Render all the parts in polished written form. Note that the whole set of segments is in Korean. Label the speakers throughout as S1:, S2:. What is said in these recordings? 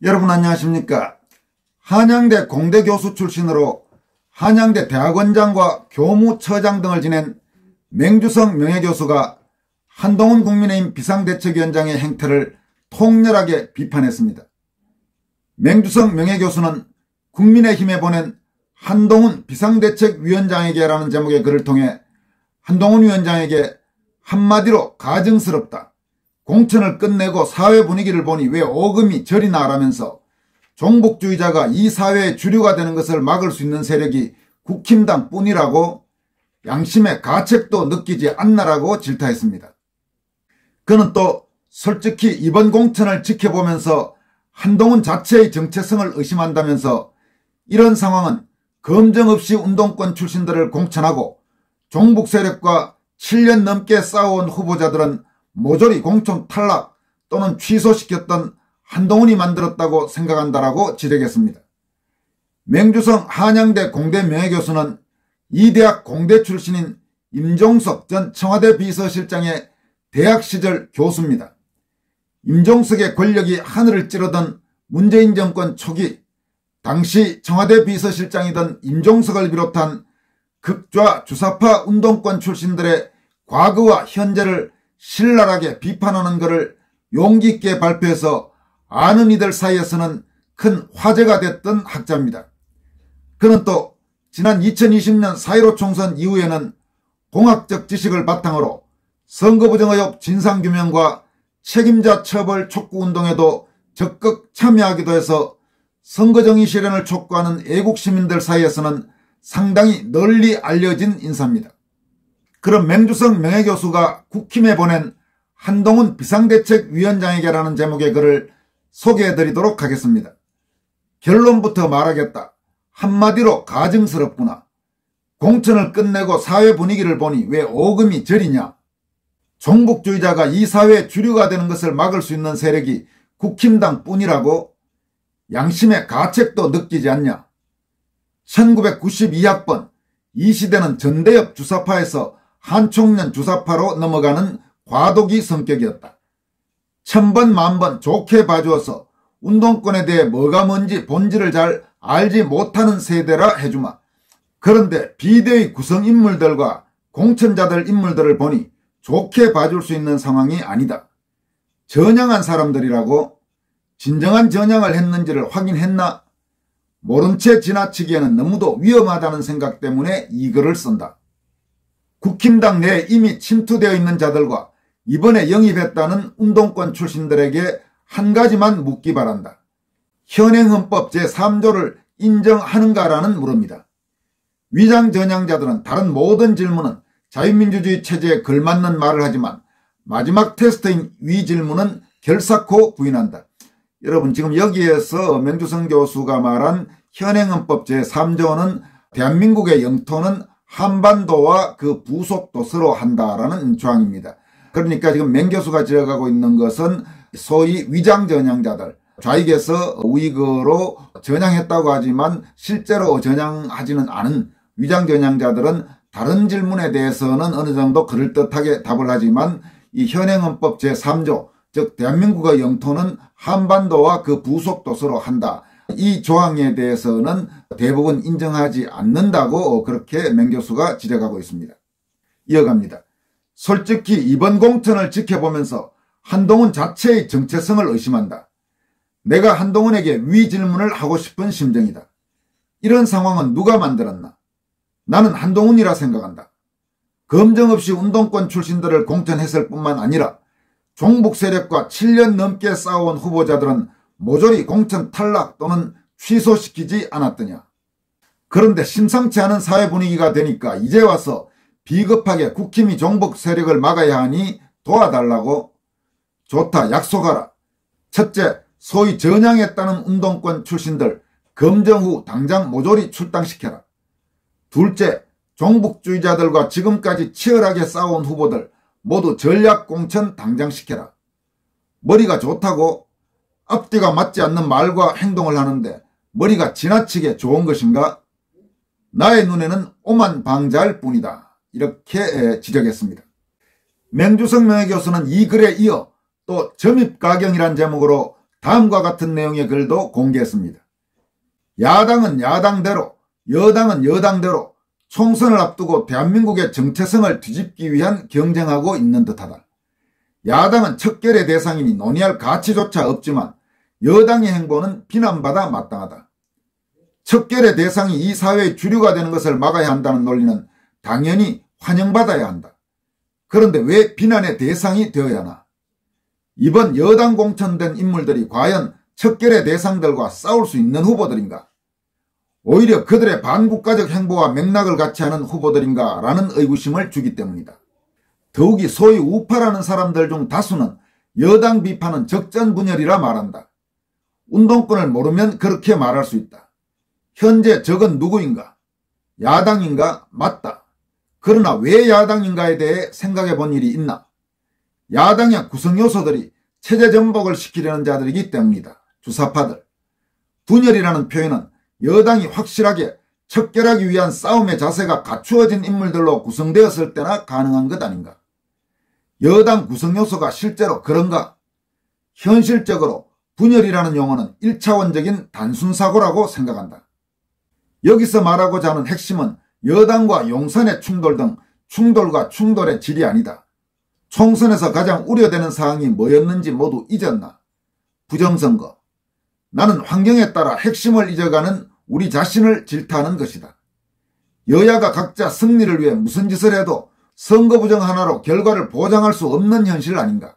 S1: 여러분 안녕하십니까? 한양대 공대 교수 출신으로 한양대 대학원장과 교무처장 등을 지낸 맹주성 명예교수가 한동훈 국민의힘 비상대책위원장의 행태를 통렬하게 비판했습니다. 맹주성 명예교수는 국민의힘에 보낸 한동훈 비상대책위원장에게라는 제목의 글을 통해 한동훈 위원장에게 한마디로 가증스럽다, 공천을 끝내고 사회 분위기를 보니 왜 오금이 저리 나라면서 종북주의자가 이 사회의 주류가 되는 것을 막을 수 있는 세력이 국힘당 뿐이라고 양심의 가책도 느끼지 않나라고 질타했습니다. 그는 또 솔직히 이번 공천을 지켜보면서 한동훈 자체의 정체성을 의심한다면서 이런 상황은 검증 없이 운동권 출신들을 공천하고 종북 세력과 7년 넘게 싸워온 후보자들은 모조리 공천 탈락 또는 취소시켰던 한동훈이 만들었다고 생각한다라고 지적했습니다. 맹주성 한양대 공대 명예교수는 이 대학 공대 출신인 임종석 전 청와대 비서실장의 대학 시절 교수입니다. 임종석의 권력이 하늘을 찌르던 문재인 정권 초기 당시 청와대 비서실장이던 임종석을 비롯한 극좌 주사파 운동권 출신들의 과거와 현재를 신랄하게 비판하는 것을 용기 있게 발표해서 아는 이들 사이에서는 큰 화제가 됐던 학자입니다. 그는 또 지난 2020년 4.15 총선 이후에는 공학적 지식을 바탕으로 선거부정 의혹 진상규명과 책임자 처벌 촉구운동에도 적극 참여하기도 해서 선거정의 실현을 촉구하는 애국시민들 사이에서는 상당히 널리 알려진 인사입니다. 그런 맹주성 명예교수가 국힘에 보낸 한동훈 비상대책위원장에게라는 제목의 글을 소개해드리도록 하겠습니다. 결론부터 말하겠다. 한마디로 가증스럽구나. 공천을 끝내고 사회 분위기를 보니 왜 오금이 저리냐. 종북주의자가 이 사회의 주류가 되는 것을 막을 수 있는 세력이 국힘당 뿐이라고 양심의 가책도 느끼지 않냐. 1992학번 이 시대는 전대엽 주사파에서 한총련 주사파로 넘어가는 과도기 성격이었다. 천번 만번 좋게 봐주어서 운동권에 대해 뭐가 뭔지 본질을 잘 알지 못하는 세대라 해주마. 그런데 비대위 구성인물들과 공천자들 인물들을 보니 좋게 봐줄 수 있는 상황이 아니다. 전향한 사람들이라고 진정한 전향을 했는지를 확인했나? 모른 채 지나치기에는 너무도 위험하다는 생각 때문에 이 글을 쓴다. 국힘당 내에 이미 침투되어 있는 자들과 이번에 영입했다는 운동권 출신들에게 한 가지만 묻기 바란다. 현행헌법 제3조를 인정하는가라는 물음이다. 위장전향자들은 다른 모든 질문은 자유민주주의 체제에 걸맞는 말을 하지만 마지막 테스트인 위질문은 결사코 부인한다. 여러분 지금 여기에서 맹주성 교수가 말한 현행헌법 제3조는 대한민국의 영토는 한반도와 그 부속도 서로 한다라는 조항입니다. 그러니까 지금 맹 교수가 지어가고 있는 것은 소위 위장전향자들, 좌익에서 우익으로 전향했다고 하지만 실제로 전향하지는 않은 위장전향자들은 다른 질문에 대해서는 어느 정도 그럴듯하게 답을 하지만 이 현행헌법 제3조, 즉 대한민국의 영토는 한반도와 그 부속도 서로 한다. 이 조항에 대해서는 대부분 인정하지 않는다고 그렇게 맹 교수가 지적하고 있습니다. 이어갑니다. 솔직히 이번 공천을 지켜보면서 한동훈 자체의 정체성을 의심한다. 내가 한동훈에게 위 질문을 하고 싶은 심정이다. 이런 상황은 누가 만들었나? 나는 한동훈이라 생각한다. 검증 없이 운동권 출신들을 공천했을 뿐만 아니라 종북 세력과 7년 넘게 싸워온 후보자들은 모조리 공천 탈락 또는 취소시키지 않았더냐. 그런데 심상치 않은 사회 분위기가 되니까 이제 와서 비겁하게 국힘이 종북 세력을 막아야 하니 도와달라고? 좋다, 약속하라. 첫째, 소위 전향했다는 운동권 출신들 검증 후 당장 모조리 출당시켜라. 둘째, 종북주의자들과 지금까지 치열하게 싸워온 후보들 모두 전략공천 당장 시켜라. 머리가 좋다고? 앞뒤가 맞지 않는 말과 행동을 하는데 머리가 지나치게 좋은 것인가? 나의 눈에는 오만방자일 뿐이다. 이렇게 지적했습니다. 맹주성 명예교수는 이 글에 이어 또 점입가경이란 제목으로 다음과 같은 내용의 글도 공개했습니다. 야당은 야당대로, 여당은 여당대로 총선을 앞두고 대한민국의 정체성을 뒤집기 위한 경쟁하고 있는 듯하다. 야당은 척결의 대상이니 논의할 가치조차 없지만 여당의 행보는 비난받아 마땅하다. 척결의 대상이 이 사회의 주류가 되는 것을 막아야 한다는 논리는 당연히 환영받아야 한다. 그런데 왜 비난의 대상이 되어야 하나? 이번 여당 공천된 인물들이 과연 척결의 대상들과 싸울 수 있는 후보들인가? 오히려 그들의 반국가적 행보와 맥락을 같이 하는 후보들인가 라는 의구심을 주기 때문이다. 더욱이 소위 우파라는 사람들 중 다수는 여당 비판은 적전분열이라 말한다. 운동권을 모르면 그렇게 말할 수 있다. 현재 적은 누구인가? 야당인가? 맞다. 그러나 왜 야당인가에 대해 생각해 본 일이 있나? 야당의 구성 요소들이 체제 전복을 시키려는 자들이기 때문이다. 주사파들. 분열이라는 표현은 여당이 확실하게 척결하기 위한 싸움의 자세가 갖추어진 인물들로 구성되었을 때나 가능한 것 아닌가? 여당 구성 요소가 실제로 그런가? 현실적으로 분열이라는 용어는 1차원적인 단순사고라고 생각한다. 여기서 말하고자 하는 핵심은 여당과 용산의 충돌 등 충돌과 충돌의 질이 아니다. 총선에서 가장 우려되는 사항이 뭐였는지 모두 잊었나? 부정선거. 나는 환경에 따라 핵심을 잊어가는 우리 자신을 질타하는 것이다. 여야가 각자 승리를 위해 무슨 짓을 해도 선거 부정 하나로 결과를 보장할 수 없는 현실 아닌가?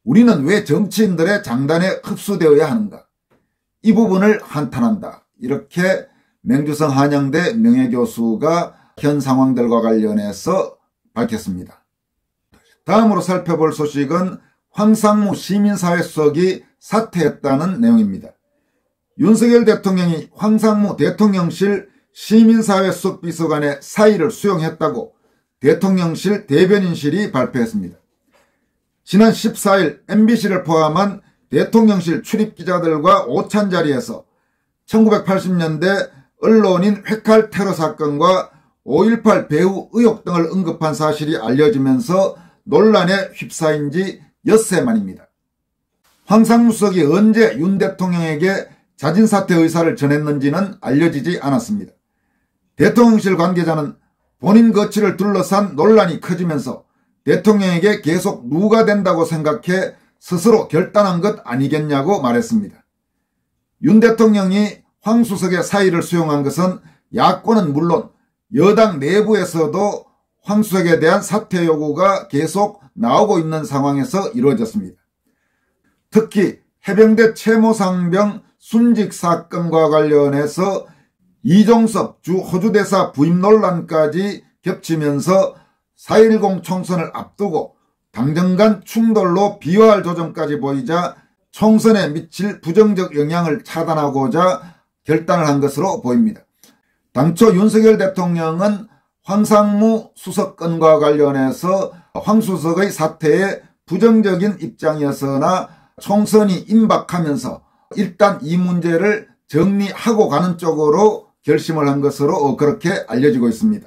S1: 우리는 왜 정치인들의 장단에 흡수되어야 하는가? 이 부분을 한탄한다. 이렇게 맹주성 한양대 명예교수가 현 상황들과 관련해서 밝혔습니다. 다음으로 살펴볼 소식은 황상무 시민사회수석이 사퇴했다는 내용입니다. 윤석열 대통령이 황상무 대통령실 시민사회수석 비서관의 사의를 수용했다고 대통령실 대변인실이 발표했습니다. 지난 14일 MBC를 포함한 대통령실 출입기자들과 오찬 자리에서 1980년대 언론인 회칼 테러 사건과 5.18 배후 의혹 등을 언급한 사실이 알려지면서 논란에 휩싸인 지 엿새 만입니다. 황상무 수석이 언제 윤 대통령에게 자진사퇴 의사를 전했는지는 알려지지 않았습니다. 대통령실 관계자는 본인 거취를 둘러싼 논란이 커지면서 대통령에게 계속 누가 된다고 생각해 스스로 결단한 것 아니겠냐고 말했습니다. 윤 대통령이 황 수석의 사의를 수용한 것은 야권은 물론 여당 내부에서도 황 수석에 대한 사퇴 요구가 계속 나오고 있는 상황에서 이루어졌습니다. 특히 해병대 채모상병 순직 사건과 관련해서 이종섭 주 호주대사 부임 논란까지 겹치면서 4.10 총선을 앞두고 당정 간 충돌로 비화할 조짐까지 보이자 총선에 미칠 부정적 영향을 차단하고자 결단을 한 것으로 보입니다. 당초 윤석열 대통령은 황상무 수석 건과 관련해서 황 수석의 사퇴에 부정적인 입장이었으나 총선이 임박하면서 일단 이 문제를 정리하고 가는 쪽으로 결심을 한 것으로 그렇게 알려지고 있습니다.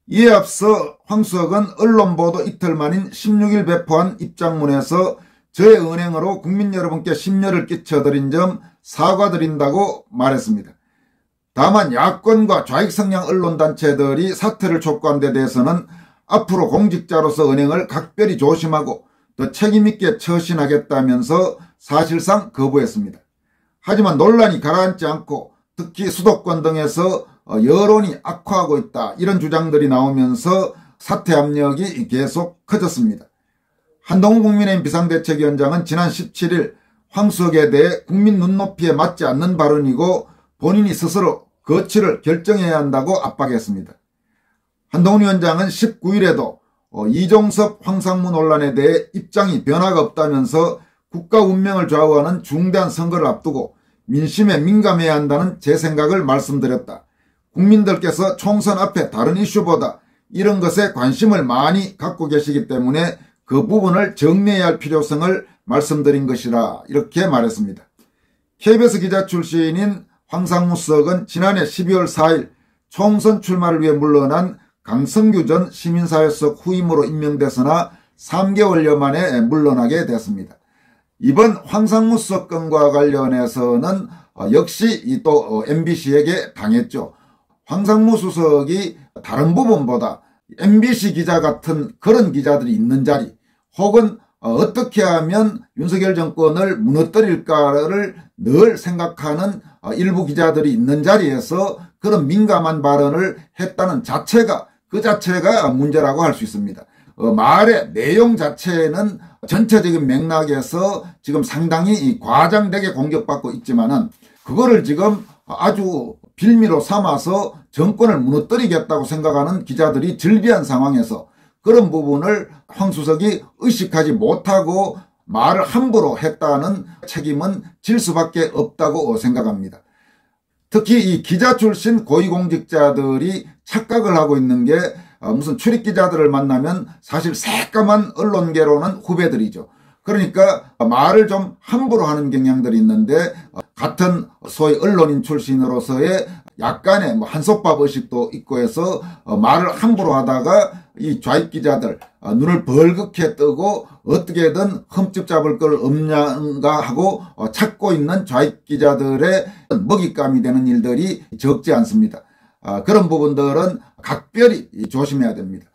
S1: 이에 앞서 황 수석은 언론 보도 이틀 만인 16일 배포한 입장문에서 저의 은행으로 국민 여러분께 심려를 끼쳐드린 점 사과드린다고 말했습니다. 다만 야권과 좌익성향 언론단체들이 사퇴를 촉구한 데 대해서는 앞으로 공직자로서 은행을 각별히 조심하고 더 책임있게 처신하겠다면서 사실상 거부했습니다. 하지만 논란이 가라앉지 않고 특히 수도권 등에서 여론이 악화하고 있다 이런 주장들이 나오면서 사퇴 압력이 계속 커졌습니다. 한동훈 국민의힘 비상대책위원장은 지난 17일 황 수석에 대해 국민 눈높이에 맞지 않는 발언이고 본인이 스스로 거취를 결정해야 한다고 압박했습니다. 한동훈 위원장은 19일에도 이종섭 황상무 논란에 대해 입장이 변화가 없다면서 국가 운명을 좌우하는 중대한 선거를 앞두고 민심에 민감해야 한다는 제 생각을 말씀드렸다. 국민들께서 총선 앞에 다른 이슈보다 이런 것에 관심을 많이 갖고 계시기 때문에 그 부분을 정리해야 할 필요성을 말씀드린 것이라 이렇게 말했습니다. KBS 기자 출신인 황상무 수석은 지난해 12월 4일 총선 출마를 위해 물러난 강성규 전 시민사회수석 후임으로 임명됐으나 3개월여 만에 물러나게 됐습니다. 이번 황상무 수석 건과 관련해서는 역시 또 MBC에게 당했죠. 황상무 수석이 다른 부분보다 MBC 기자 같은 그런 기자들이 있는 자리, 혹은 어떻게 하면 윤석열 정권을 무너뜨릴까를 늘 생각하는 일부 기자들이 있는 자리에서 그런 민감한 발언을 했다는 자체가, 그 자체가 문제라고 할 수 있습니다. 말의 내용 자체는 전체적인 맥락에서 지금 상당히 과장되게 공격받고 있지만은 그거를 지금 아주 빌미로 삼아서 정권을 무너뜨리겠다고 생각하는 기자들이 즐비한 상황에서 그런 부분을 황 수석이 의식하지 못하고 말을 함부로 했다는 책임은 질 수밖에 없다고 생각합니다. 특히 이 기자 출신 고위공직자들이 착각을 하고 있는 게 무슨 출입기자들을 만나면 사실 새까만 언론계로는 후배들이죠. 그러니까 말을 좀 함부로 하는 경향들이 있는데 같은 소위 언론인 출신으로서의 약간의 한솥밥 의식도 있고 해서 말을 함부로 하다가 이 좌익기자들 눈을 벌겋게 뜨고 어떻게든 흠집 잡을 걸 없냐가 하고 찾고 있는 좌익기자들의 먹잇감이 되는 일들이 적지 않습니다. 그런 부분들은 각별히 조심해야 됩니다.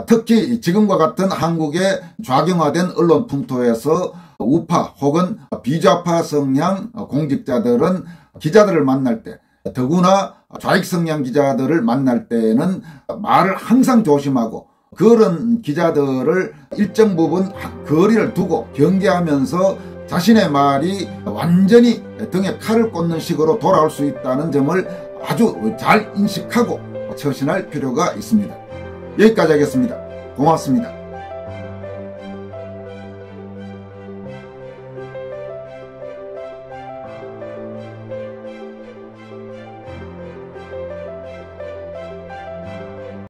S1: 특히 지금과 같은 한국의 좌경화된 언론 풍토에서 우파 혹은 비좌파 성향 공직자들은 기자들을 만날 때, 더구나 좌익 성향 기자들을 만날 때는 말을 항상 조심하고 그런 기자들을 일정 부분 거리를 두고 경계하면서 자신의 말이 완전히 등에 칼을 꽂는 식으로 돌아올 수 있다는 점을 아주 잘 인식하고 처신할 필요가 있습니다. 여기까지 하겠습니다. 고맙습니다.